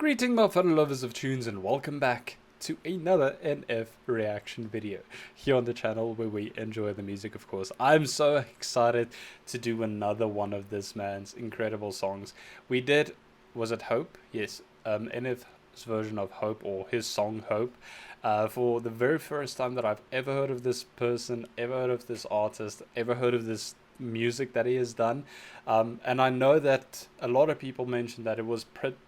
Greeting my fellow lovers of tunes and welcome back to another NF reaction video here on the channel where we enjoy the music, of course. I'm so excited to do another one of this man's incredible songs. We did, was it Hope? Yes, NF's version of Hope, or his song Hope, for the very first time that I've ever heard of this person, ever heard of this artist, ever heard of this music that he has done. And I know that a lot of people mentioned that it was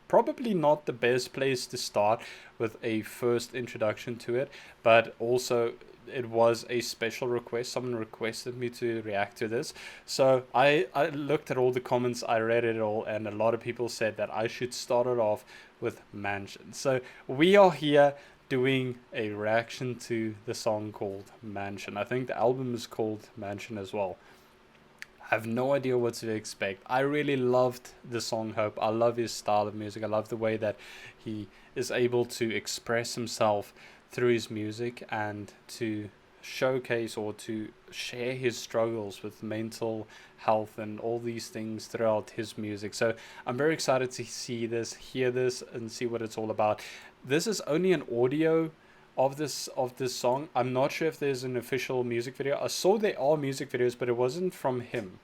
probably not the best place to start with a first introduction to it, but also it was a special request. Someone requested me to react to this, so I looked at all the comments, I read it all, and a lot of people said that I should start it off with Mansion. So we are here doing a reaction to the song called Mansion. I think the album is called Mansion as well. I have no idea what to expect. I really loved the song Hope. I love his style of music. I love the way that he is able to express himself through his music and to showcase or to share his struggles with mental health and all these things throughout his music. So I'm very excited to see this, hear this, and see what it's all about. This is only an audio of this song. I'm not sure if there's an official music video. I saw there are music videos, but it wasn't from him.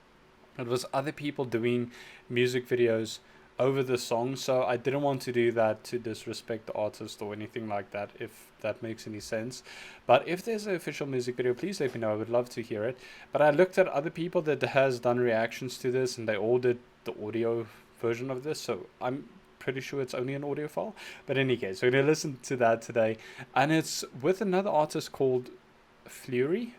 It was other people doing music videos over the song, so I didn't want to do that to disrespect the artist or anything like that, if that makes any sense. But if there's an official music video, please let me know. I would love to hear it. But I looked at other people that has done reactions to this, and they all did the audio version of this, so I'm pretty sure it's only an audio file. But in any case, we're going to listen to that today, and it's with another artist called Fleurie.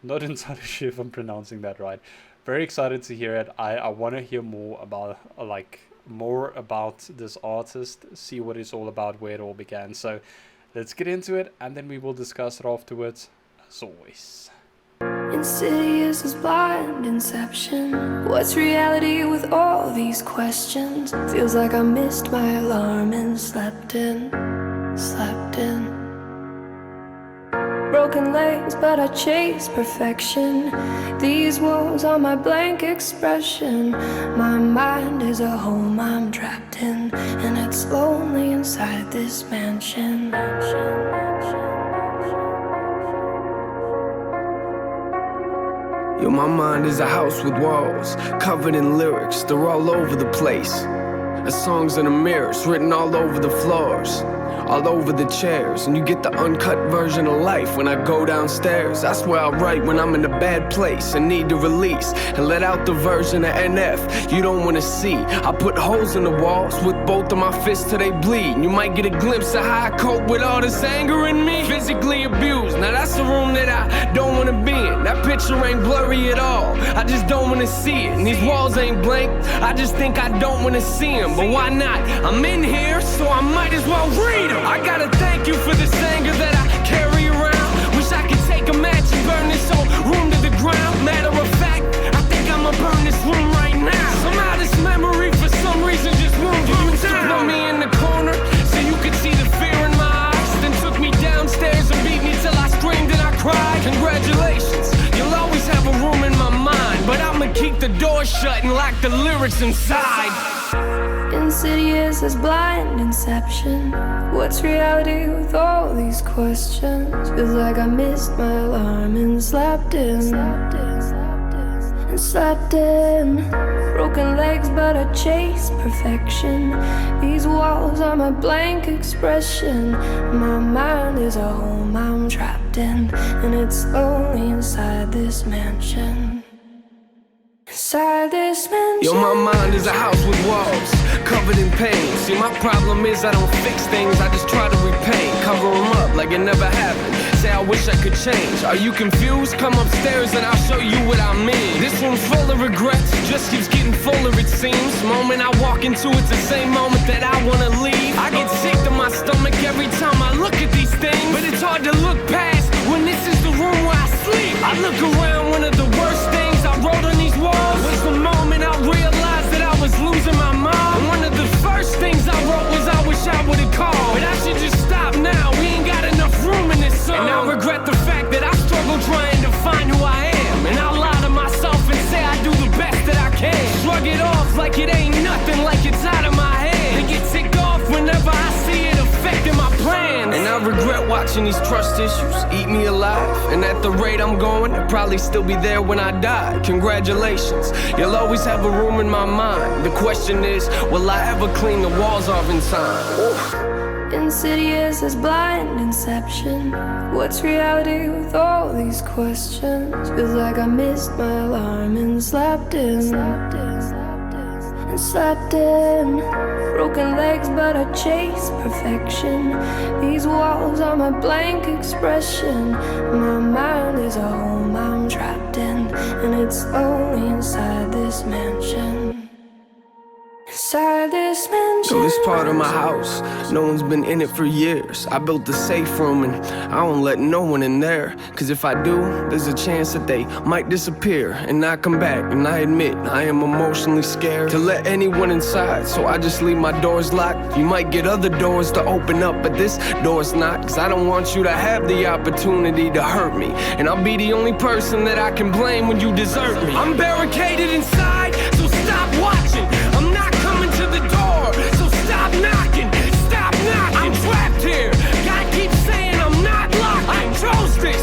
Not entirely sure if I'm pronouncing that right. Very excited to hear it. I want to hear more about this artist, see what it's all about, where it all began. So let's get into it, and then we will discuss it afterwards, as always. Insidious as blind inception. What's reality with all these questions? Feels like I missed my alarm and slept in. Broken legs, but I chase perfection. These walls are my blank expression. My mind is a home I'm trapped in, and it's lonely inside this mansion. Yo, my mind is a house with walls covered in lyrics, they're all over the place. The songs in the mirrors written all over the floors, all over the chairs, and you get the uncut version of life when I go downstairs. That's where I write when I'm in a bad place and need to release and let out the version of NF you don't want to see. I put holes in the walls with both of my fists till they bleed. You might get a glimpse of how I cope with all this anger in me. Physically abused, now that's the room that I don't want to be in. That picture ain't blurry at all, I just don't want to see it. And these walls ain't blank, I just think I don't want to see them. But why not? I'm in here, so I might as well read them. I gotta thank you for this anger that I carry around. Wish I could take a match and burn this whole room to the ground. Matter of fact, I think I'ma burn this room right now. Somehow this memory for some reason just won't go down. You put me in the corner so you could see the fear in my eyes, then took me downstairs and beat me till I screamed and I cried. Congratulations, you'll always have a room in my mind, but I'ma keep the door shut and lock the lyrics inside. Insidious as blind inception. What's reality with all these questions? Feels like I missed my alarm and slept in. Broken legs, but I chase perfection. These walls are my blank expression. My mind is a home I'm trapped in, and it's lonely inside this mansion. Yo, my mind is a house with walls covered in pain. See, my problem is I don't fix things, I just try to repaint. Cover them up like it never happened. Say I wish I could change. Are you confused? Come upstairs and I'll show you what I mean. This room's full of regrets, just keeps getting fuller it seems. Moment I walk into, it's the same moment that I wanna leave. I get sick to my stomach every time I look at these things, but it's hard to look past when this is the room where I sleep. I look around, one of the worst things I wrote on these walls was the moment I realized that I was losing my mom. And one of the first things I wrote was I wish I would've called, but I should just stop now, we ain't got enough room in this song. And I regret the fact that I struggle trying to find who I am, and I'll lie to myself and say I do the best that I can. Shrug it off like it ain't nothing, like it's out of my head. mention these trust issues eat me alive. And at the rate I'm going, I'll probably still be there when I die. Congratulations, you'll always have a room in my mind. The question is, will I ever clean the walls off in time? Ooh. Insidious as blind inception. What's reality with all these questions? Feels like I missed my alarm and slept in. Broken legs, but I chase perfection. These walls are my blank expression. My mind is a home I'm trapped in, and it's lonely inside this mansion. Inside this mansion. So this part of my house, no one's been in it for years. I built the safe room and I don't let no one in there. Cause if I do, there's a chance that they might disappear and not come back. And I admit, I am emotionally scared to let anyone inside, so I just leave my doors locked. You might get other doors to open up, but this door's not. Cause I don't want you to have the opportunity to hurt me, and I'll be the only person that I can blame when you desert me. I'm barricaded inside, so stop watching. I'm not coming to the door, so stop knocking. Stop knocking. I'm trapped here. God keeps saying I'm not locked. I chose this.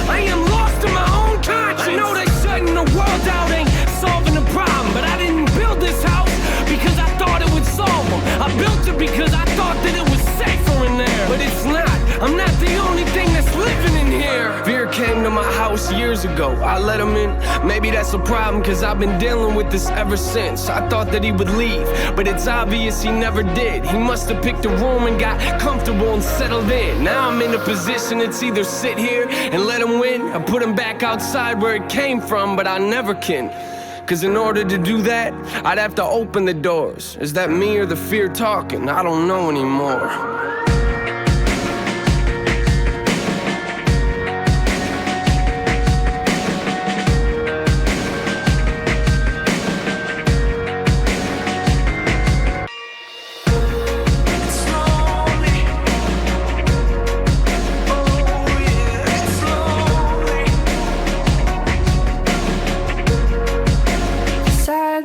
I am lost in my own conscience. I know that shutting the world out ain't solving the problem, but I didn't build this house because I thought it would solve them. I built it because I thought that it was safer in there, but it's not. I'm not the only thing that's living in here. Fear came to my house years ago. I let him in. Maybe that's a problem, cause I've been dealing with this ever since. I thought that he would leave, but it's obvious he never did. He must have picked a room and got comfortable and settled in. Now I'm in a position it's either sit here and let him win, or put him back outside where it came from, but I never can. Cause in order to do that, I'd have to open the doors. Is that me or the fear talking? I don't know anymore.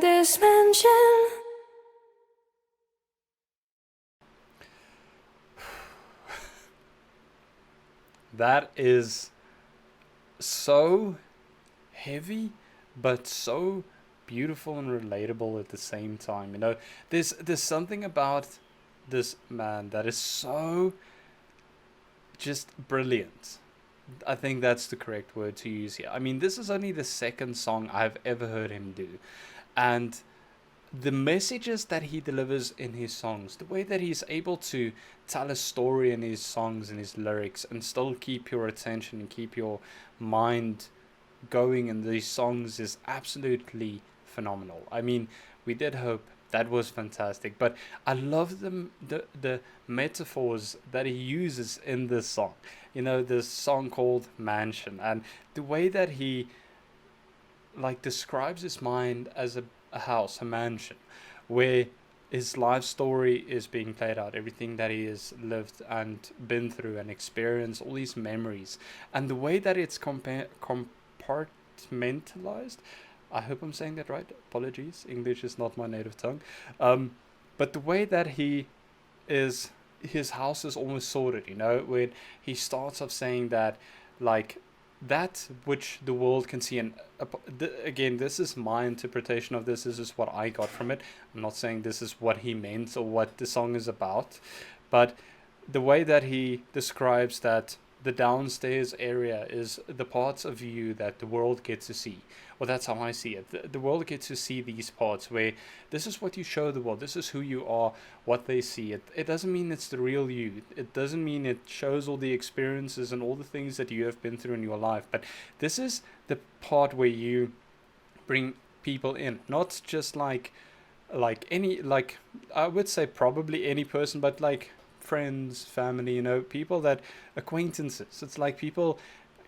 This mansion. That is so heavy, but so beautiful and relatable at the same time. You know, there's something about this man that is so just brilliant. I think that's the correct word to use here. I mean, this is only the second song I've ever heard him do. And the messages that he delivers in his songs, the way that he's able to tell a story in his songs and his lyrics and still keep your attention and keep your mind going in these songs is absolutely phenomenal. I mean, We Did Hope, that was fantastic. But I love the metaphors that he uses in this song. You know, this song called Mansion, and the way that he like describes his mind as a house, a mansion, where his life story is being played out, everything that he has lived and been through and experienced, all these memories, and the way that it's compartmentalized. I hope I'm saying that right. Apologies, English is not my native tongue. But the way that his house is almost sorted, you know, when he starts off saying that, like, that which the world can see, and again, this is my interpretation of this is what I got from it. I'm not saying this is what he meant or what the song is about, but the way that he describes that the downstairs area is the parts of you that the world gets to see. Well, that's how I see it. The world gets to see these parts where this is what you show the world. This is who you are, what they see. It doesn't mean it's the real you. It doesn't mean it shows all the experiences and all the things that you have been through in your life. But this is the part where you bring people in, not just like any, like, I would say probably any person, but like friends, family, you know, people that acquaintances. It's like people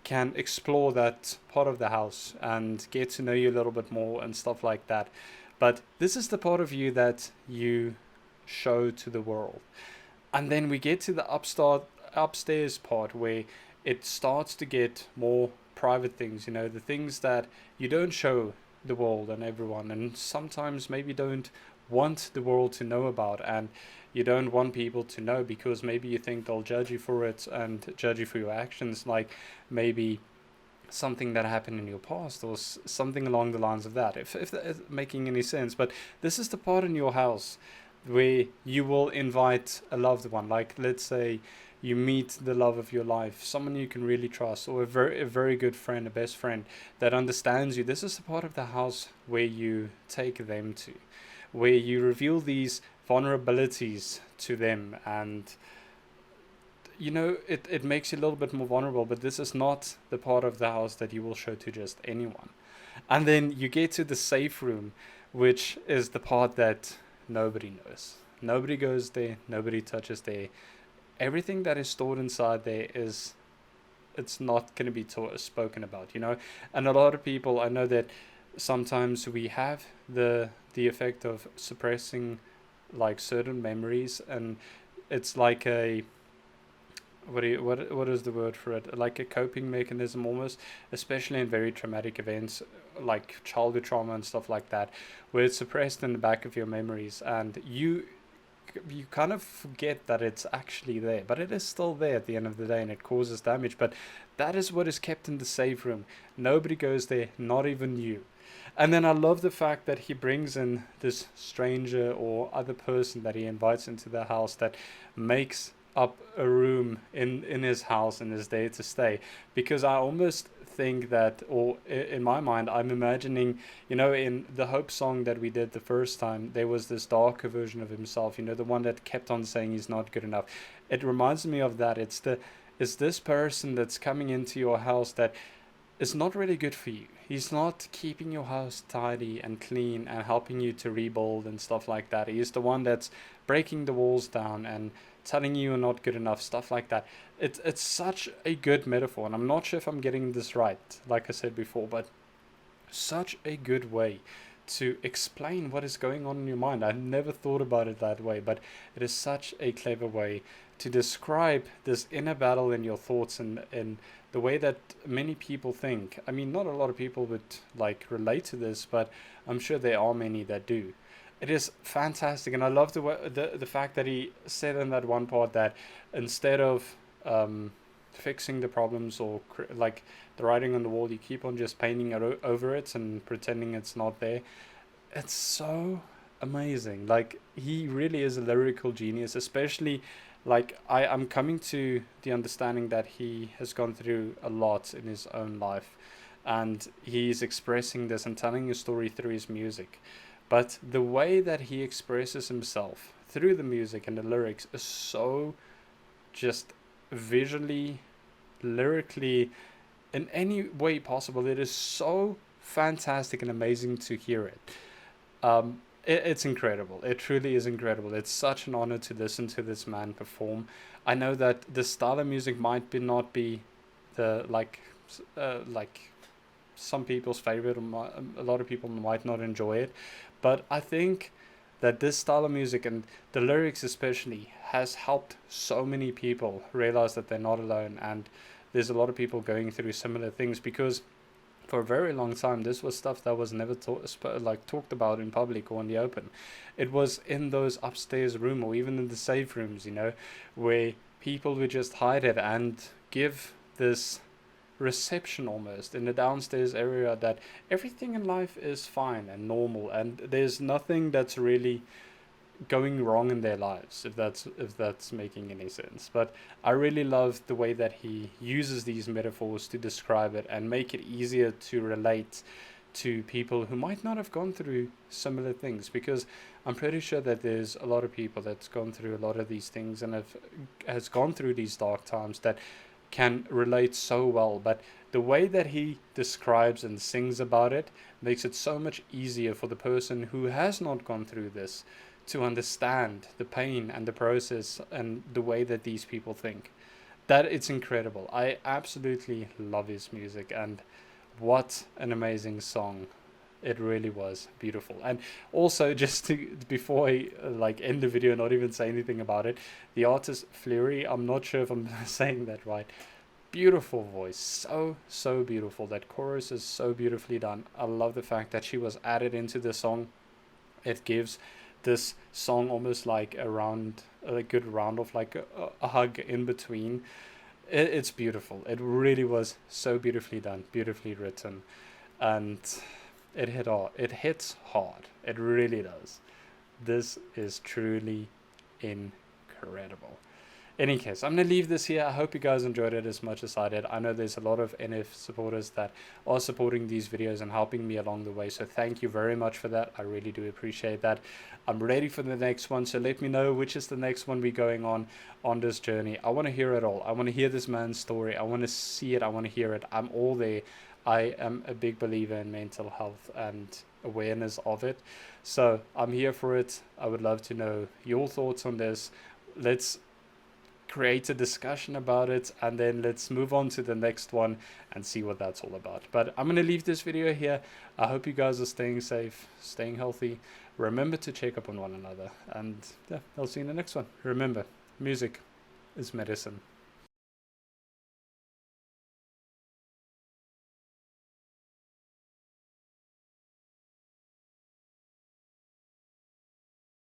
can explore that part of the house and get to know you a little bit more and stuff like that. But this is the part of you that you show to the world. And then we get to the upstairs part where it starts to get more private things, you know, the things that you don't show the world and everyone, and sometimes maybe don't want the world to know about, and you don't want people to know because maybe you think they'll judge you for it and judge you for your actions, like maybe something that happened in your past or something along the lines of that, if that is making any sense. But this is the part in your house where you will invite a loved one, like let's say you meet the love of your life, someone you can really trust, or a very good friend, a best friend that understands you. This is the part of the house where you take them to, where you reveal these vulnerabilities to them, and it makes you a little bit more vulnerable. But this is not the part of the house that you will show to just anyone. And then you get to the safe room, which is the part that nobody knows. Nobody goes there, nobody touches there. Everything that is stored inside there it's not going to be spoken about. And a lot of people, I know that sometimes we have the effect of suppressing like certain memories, and it's like a what is the word for it, like a coping mechanism almost, especially in very traumatic events like childhood trauma and stuff like that, where it's suppressed in the back of your memories, and you kind of forget that it's actually there, but it is still there at the end of the day, and it causes damage. But that is what is kept in the safe room. Nobody goes there, not even you. And then I love the fact that he brings in this stranger or other person that he invites into the house that makes up a room in his house and is there to stay. Because I almost think that, or in my mind, I'm imagining, in the Hope song that we did the first time, there was this darker version of himself, the one that kept on saying he's not good enough. It reminds me of that. It's this person that's coming into your house that is not really good for you. He's not keeping your house tidy and clean and helping you to rebuild and stuff like that. He's the one that's breaking the walls down and telling you you're not good enough, stuff like that. It's such a good metaphor, and I'm not sure if I'm getting this right, like I said before, but such a good way to explain what is going on in your mind. I never thought about it that way, but it is such a clever way to describe this inner battle in your thoughts and the way that many people think. I mean, not a lot of people would like relate to this, but I'm sure there are many that do. It is fantastic, and I love the fact that he said in that one part that instead of fixing the problems or like the writing on the wall, you keep on just painting over it and pretending it's not there. It's so amazing. Like, he really is a lyrical genius, especially like I'm coming to the understanding that he has gone through a lot in his own life, and he's expressing this and telling his story through his music. But the way that he expresses himself through the music and the lyrics is so just visually, lyrically, in any way possible. It is so fantastic and amazing to hear it. It's incredible. It truly is incredible. It's such an honor to listen to this man perform. I know that the style of music might not be the like some people's favorite, or a lot of people might not enjoy it, but I think that this style of music and the lyrics especially has helped so many people realize that they're not alone, and there's a lot of people going through similar things, because for a very long time this was stuff that was never talked about in public or in the open. It was in those upstairs room or even in the safe rooms, where people would just hide it and give this reception almost in the downstairs area that everything in life is fine and normal, and there's nothing that's really going wrong in their lives, if that's making any sense. But I really love the way that he uses these metaphors to describe it and make it easier to relate to people who might not have gone through similar things, because I'm pretty sure that there's a lot of people that's gone through a lot of these things and has gone through these dark times that can relate so well. But the way that he describes and sings about it makes it so much easier for the person who has not gone through this to understand the pain and the process and the way that these people think. That it's incredible. I absolutely love his music, and what an amazing song. It really was beautiful. And also, just before I end the video, not even say anything about it, the artist Fleurie, I'm not sure if I'm saying that right, beautiful voice, so beautiful. That chorus is so beautifully done. I love the fact that she was added into the song. It gives this song almost like a good round of like a hug in between. It's beautiful. It really was so beautifully done, beautifully written, and it hits hard. It really does. This is truly incredible. Any case, I'm going to leave this here. I hope you guys enjoyed it as much as I did. I know there's a lot of NF supporters that are supporting these videos and helping me along the way. So thank you very much for that. I really do appreciate that. I'm ready for the next one. So let me know which is the next one we're going on this journey. I want to hear it all. I want to hear this man's story. I want to see it. I want to hear it. I'm all there. I am a big believer in mental health and awareness of it. So I'm here for it. I would love to know your thoughts on this. Let's create a discussion about it, and then let's move on to the next one and see what that's all about. But I'm going to leave this video here. I hope you guys are staying safe, staying healthy. Remember to check up on one another, and yeah, I'll see you in the next one. Remember, music is medicine.